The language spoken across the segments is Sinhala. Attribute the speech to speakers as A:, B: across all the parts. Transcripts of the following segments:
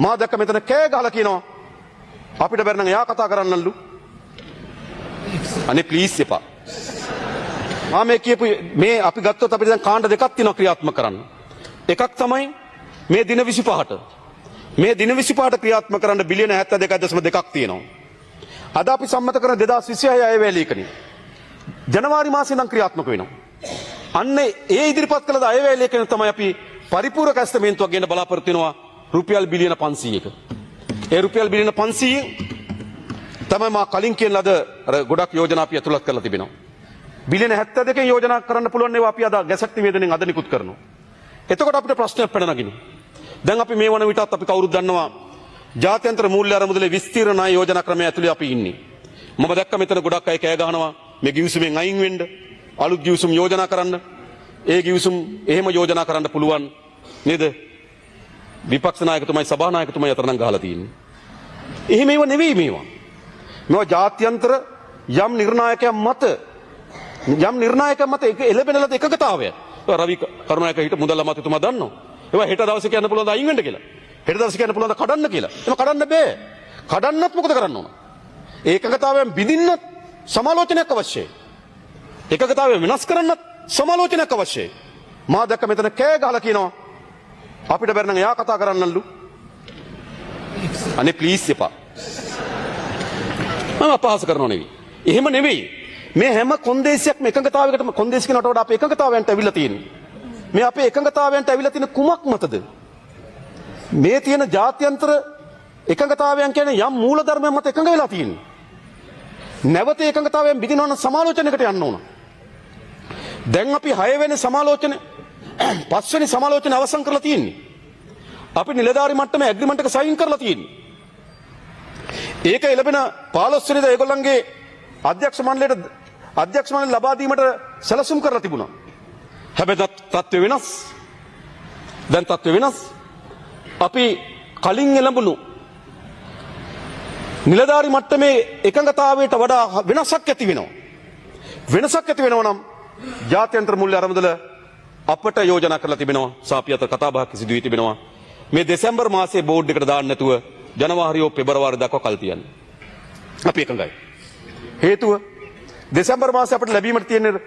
A: මා දැක්ක මෙතන කෑ ගහලා කියනවා අපිට බැරි නම් එයා කතා කරන්නලු. අනේ ප්ලීස් එපා. මා මේ කියපු මේ අපි ගත්තොත් අපිට දැන් කාණ්ඩ දෙකක් තියෙනවා ක්‍රියාත්මක කරන්න. එකක් තමයි මේ දින 25ට. මේ දින 25ට ක්‍රියාත්මක කරන්න බිලියන 72.2ක් තියෙනවා. අද අපි සම්මත කරන 2026 අයවැය ලේඛනය ජනවාරි මාසයේ ඉඳන් ක්‍රියාත්මක වෙනවා. අන්න ඒ ඉදිරිපත් කළ අයවැය ලේඛනය තමයි අපි පරිපූර්ණ කැස්තමේන්තුවක් ගෙන බලාපොරොත්තු වෙනවා රුපියල් බිලියන 500ක. ඒ රුපියල් බිලියන 500 තමයි මා කලින් කියන ලද අර ගොඩක් යෝජනා අපි ඇතුළත් කරලා තිබෙනවා. බිලියන 72කින් යෝජනා කරන්න පුළුවන් ඒවා අපි අද ගැසට් නිවේදනයෙන් අද නිකුත් කරනවා. එතකොට අපිට ප්‍රශ්නයක් පැන නගිනවා. දැන් අපි මේ වන විටත් අපි කවුරුත් දන්නවා ජාත්‍යන්තර මූල්‍ය අරමුදලේ විස්තීර්ණ ණය යෝජනා ක්‍රමය ඇතුළේ අපි ඉන්නේ. මම දැක්ක මෙතන ගොඩක් අය කෑ ගහනවා මේ ගිවිසුමෙන් අයින් වෙන්න, අලුත් ගිවිසුම් යෝජනා කරන්න. ඒ ගිවිසුම් එහෙම යෝජනා කරන්න පුළුවන් නේද? විපක්ෂ නායකතුමයි සභානායකතුමයි අතර නම් ගහලා තියෙන්නේ. එහෙම ඒවා නෙවෙයි මේවා. මේවා ජාත්‍යන්තර යම් නිර්ණායකයන් මත එළබෙන ලද එකගතාවය. රවි කරුණායක හිට මුදල් අමාත්‍යතුමා දන්නවා. ඒවා හෙට දවසේ කියන්න පුළුවන් ද අයින් වෙන්න කියලා. හෙට දවසේ කියන්න පුළුවන් ද කඩන්න කියලා. එහෙම කඩන්න බෑ. කඩන්නත් මොකද කරන්න ඕන? ඒකගතාවයෙන් බිඳින්නත් සමාලෝචනයක් අවශ්‍යයි. ඒකගතාවය වෙනස් කරන්නත් සමාලෝචනයක් අවශ්‍යයි. මා දැක්ක මෙතන කෑ ගහලා කියනවා අපිට බැරි නම් එයා කතා කරන්නලු. අනේ ප්ලීස් එපා. මම අපහාස කරනව නෙවෙයි. එහෙම නෙවෙයි. මේ හැම කොන්දේසියක්ම එකඟතාවයකටම කොන්දේසි කියනට වඩා අපේ එකඟතාවයන්ට අවිලා තියෙන්නේ. මේ අපේ එකඟතාවයන්ට අවිලා තියෙන කුමක් මතද? මේ තියෙන ජාත්‍යන්තර එකඟතාවයන් කියන්නේ යම් මූල ධර්මයන් මත එකඟ වෙලා තියෙන්නේ. නැවත එකඟතාවයෙන් බිඳිනවන සමාලෝචනයකට යන්න ඕන. දැන් අපි 6 වෙනි සමාලෝචන 5 වෙනි සමාලෝචන අවසන් කරලා තියෙන්නේ. අපි නිලධාරි මට්ටමේ ඇග්‍රීමන්ට් එක සයින් කරලා තියෙන්නේ. ඒක එළබෙන 15 වෙනිදා ඒගොල්ලන්ගේ අධ්‍යක්ෂ මණ්ඩලයට ලබා දීමට සැලසුම් කරලා තිබුණා. හැබැයි තත්ත්වය වෙනස්. දැන් තත්ත්වය වෙනස්. අපි කලින් එළඹුණු නිලධාරි මට්ටමේ එකඟතාවයට වඩා වෙනසක් ඇති වෙනවා. වෙනසක් ඇති වෙනවා නම් ජාත්‍යන්තර මූල්‍ය අරමුදල අපට යෝජනා කරලා තිබෙනවා. සාපි අතර කතා බහක් සිදු වී තිබෙනවා. මේ දෙසැම්බර් මාසයේ බෝඩ් එකට දාන්න නැතුව ජනවාරි හෝ පෙබරවාරි දක්වා කල් තියන්න. අපි එකඟයි. හේතුව දෙසැම්බර් මාසයේ අපට ලැබීමට තියෙන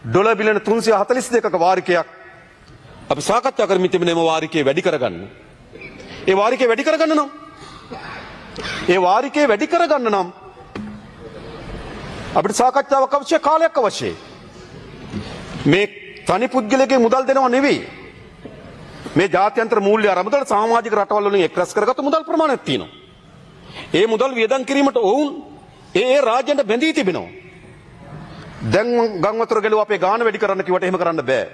A: ඩොලර් බිලියන 342ක වාරිකයක් අපි සාකච්ඡා කරමින් තිබෙන මේ වාරිකය වැඩි කරගන්න. ඒ වාරිකය වැඩි කරගන්න නම් අපිට සාකච්ඡාවක් අවශ්‍ය, කාලයක් අවශ්‍යයි. මේ තනි පුද්ගලයෙකුගේ මුදල් දෙනව නෙවෙයි. මේ ජාත්‍යන්තර මූල්‍ය අරමුදල සමාජික රටවල් වලින් එක්රැස් කරගත්තු මුදල් ප්‍රමාණයක් තියෙනවා. ඒ මුදල් වියදම් කිරීමට ඔවුන් ඒ රාජ්‍යන්ට බැඳී තිබෙනවා. දැන් ගංවතුර ගෙලුව අපේ ගාන වැඩි කරන්න කිව්වට එහෙම කරන්න බෑ.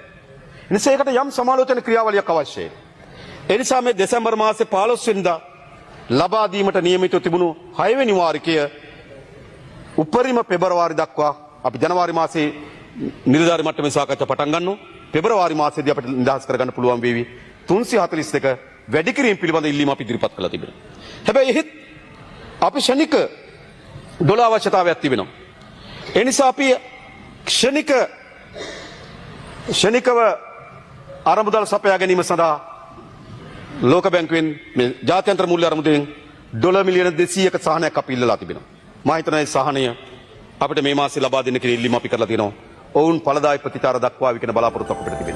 A: එනිසා ඒකට යම් සමාලෝචන ක්‍රියාවලියක් අවශ්‍යයි. ඒ නිසා මේ දෙසැම්බර් මාසේ 15 වෙනිදා ලබා දීමට නියමිතව තිබුණු 6 වෙනි වාරිකය උපරිම පෙබරවාරි දක්වා අපි ජනවාරි මාසේ නිලධාරි මට්ටමේ සාකච්ඡා පටන් ගන්නවා. පෙබරවාරි මාසයේදී අපිට නිදහස් කරගන්න පුළුවන් වේවි. 342 වැඩි කිරීම පිළිබඳ ඉල්ලීම අපි ඉදිරිපත් කළා තිබෙනවා. හැබැයි එහෙත් අපි ශනික ඩොලර් අවශ්‍යතාවයක් තිබෙනවා. ඒ නිසා අපි ශනිකව අරමුදල් සපයා ගැනීම සඳහා ලෝක බැංකුවෙන් මේ ජාත්‍යන්තර මූල්‍ය අරමුදලෙන් ඩොලර් මිලියන 200ක සහනයක් අපි ඉල්ලලා තිබෙනවා. මා හිතනවා මේ සහනය අපිට මේ මාසේ ලබා දෙන්න කියලා ඉල්ලීම අපි කරලා තියෙනවා. ඔවුන් ඵලදායී ප්‍රතිචාර දක්වාවි කියන බලාපොරොත්තුවක් අපිට තිබෙනවා.